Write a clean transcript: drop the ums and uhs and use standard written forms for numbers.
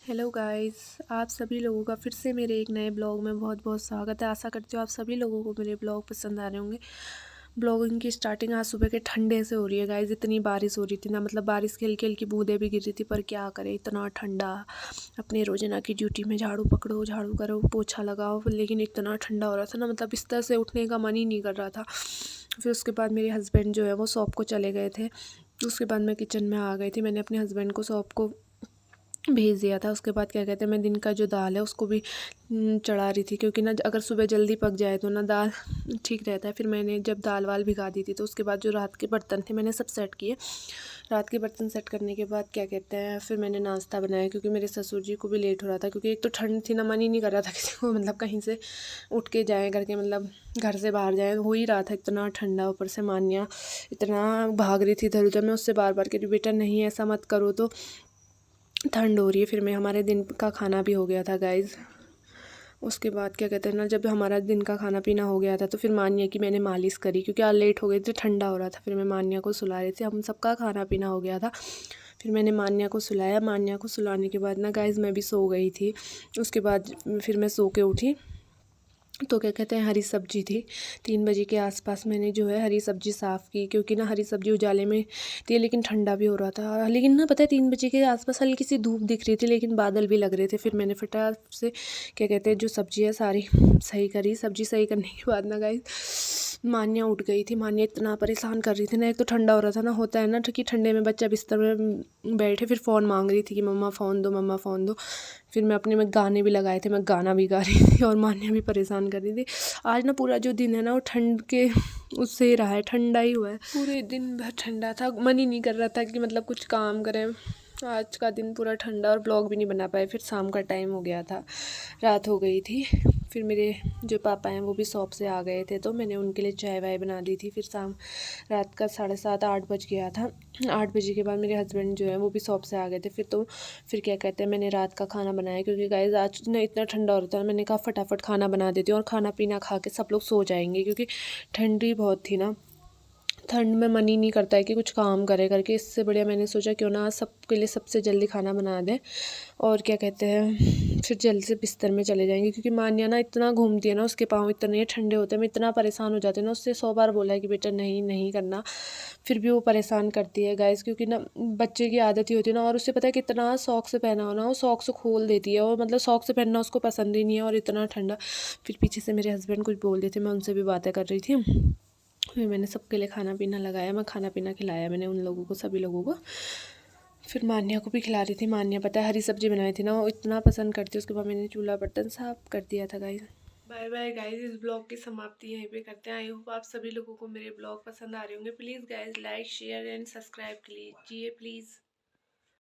Hello guys, आप सभी लोगों का फिर से मेरे एक नए ब्लॉग में बहुत बहुत स्वागत है। आशा करती हूँ आप सभी लोगों को मेरे ब्लॉग पसंद आ रहे होंगे। ब्लॉगिंग की स्टार्टिंग आज सुबह के ठंडे से हो रही है गाइस। इतनी बारिश हो रही थी ना, मतलब बारिश की हल्की हल्की बूंदें भी गिर रही थी, पर क्या करें, इतना ठंडा। अपने रोजाना की ड्यूटी में झाड़ू पकड़ो, झाड़ू करो, पोछा लगाओ, लेकिन इतना ठंडा हो रहा था ना, मतलब बिस्तर से उठने का मन ही नहीं कर रहा था। फिर उसके बाद मेरे हस्बैंड जो है वो शॉप को चले गए थे। उसके बाद मैं किचन में आ गई थी। मैंने अपने हस्बैंड को शॉप को भेज दिया था। उसके बाद क्या कहते हैं, मैं दिन का जो दाल है उसको भी चढ़ा रही थी, क्योंकि ना अगर सुबह जल्दी पक जाए तो ना दाल ठीक रहता है। फिर मैंने जब दाल वाल भिगा दी थी तो उसके बाद जो रात के बर्तन थे मैंने सब सेट किए। रात के बर्तन सेट करने के बाद क्या कहते हैं, फिर मैंने नाश्ता बनाया, क्योंकि मेरे ससुर जी को भी लेट हो रहा था। क्योंकि एक तो ठंड थी ना, मन ही नहीं कर रहा था किसी को मतलब कहीं से उठ के जाए करके, मतलब घर से बाहर जाए, हो ही रहा था इतना ठंडा। ऊपर से मान्या इतना भाग रही थी इधर उधर। मैं उससे बार बार कह रही, बेटा नहीं ऐसा मत करो, तो ठंड हो रही है। फिर मैं हमारे दिन का खाना भी हो गया था गाइज़। उसके बाद क्या कहते हैं ना, जब हमारा दिन का खाना पीना हो गया था तो फिर मान्या की मैंने मालिश करी, क्योंकि आज लेट हो गई थी, ठंडा हो रहा था। फिर मैं मान्या को सुला रही थी। हम सबका खाना पीना हो गया था। फिर मैंने मान्या को सुलाया। मान्या को सुलाने के बाद ना गाइज़ मैं भी सो गई थी। उसके बाद फिर मैं सो के उठी तो क्या कहते हैं, हरी सब्जी थी। 3 बजे के आसपास मैंने जो है हरी सब्जी साफ़ की, क्योंकि ना हरी सब्जी उजाले में थी, लेकिन ठंडा भी हो रहा था। लेकिन ना पता है, 3 बजे के आसपास हल्की सी धूप दिख रही थी, लेकिन बादल भी लग रहे थे। फिर मैंने फटाक से क्या कहते हैं जो सब्जी है सारी सही करी। सब्जी सही करने के बाद ना गाइस मान्या उठ गई थी। मान्या इतना परेशान कर रही थी ना, एक तो ठंडा हो रहा था ना, होता है ना कि ठंडे में बच्चा बिस्तर में बैठे फिर फ़ोन मांग रही थी कि मम्मा फ़ोन दो, मम्मा फ़ोन दो। फिर मैं अपने में गाने भी लगाए थे, मैं गाना भी गा रही थी और मान्या भी परेशान कर रही थी। आज ना पूरा जो दिन है ना वो ठंड के उससे ही रहा है, ठंडा ही हुआ है। पूरे दिन भर ठंडा था, मन ही नहीं कर रहा था कि मतलब कुछ काम करें। आज का दिन पूरा ठंडा, और ब्लॉग भी नहीं बना पाए। फिर शाम का टाइम हो गया था, रात हो गई थी। फिर मेरे जो पापा हैं वो भी शॉप से आ गए थे, तो मैंने उनके लिए चाय वाय बना दी थी। फिर शाम रात का 7:30 8 बज गया था। 8 बजे के बाद मेरे हस्बैंड जो है वो भी शॉप से आ गए थे। फिर क्या कहते हैं, मैंने रात का खाना बनाया, क्योंकि गाइस आज ना इतना ठंडा हो रहा था। मैंने कहा फटाफट खाना बना देती हूँ और खाना पीना खा के सब लोग सो जाएंगे, क्योंकि ठंडी बहुत थी ना। ठंड में मन ही नहीं करता है कि कुछ काम करे करके। इससे बढ़िया मैंने सोचा क्यों ना सबके लिए सबसे जल्दी खाना बना दें, और क्या कहते हैं फिर जल्दी से बिस्तर में चले जाएंगे। क्योंकि मान्या ना इतना घूमती है ना, उसके पाँव इतने ठंडे होते हैं, मैं इतना परेशान हो जाती हूँ ना। उससे 100 बार बोला है कि बेटा नहीं नहीं करना, फिर भी वो परेशान करती है गाइस। क्योंकि ना बच्चे की आदत ही होती है ना, और उससे पता है कितना शौक से पहना हो ना, वो शौक से खोल देती है, और मतलब शौक से पहनना उसको पसंद ही नहीं है, और इतना ठंडा। फिर पीछे से मेरे हस्बैंड कुछ बोल रहे थे, मैं उनसे भी बातें कर रही थी। फिर मैंने सबके लिए खाना पीना लगाया, मैं खाना पीना खिलाया मैंने उन लोगों को, सभी लोगों को। फिर मान्या को भी खिला रही थी। मान्या पता है हरी सब्जी बनाई थी ना, वो इतना पसंद करती है। उसके बाद मैंने चूल्हा बर्तन साफ कर दिया था गाइस। बाय बाय गाइस, इस ब्लॉग की समाप्ति यहीं पे करते हैं। आई होप आप सभी लोगों को मेरे ब्लॉग पसंद आ रहे होंगे। Please guys like share and subscribe कीजिए प्लीज़।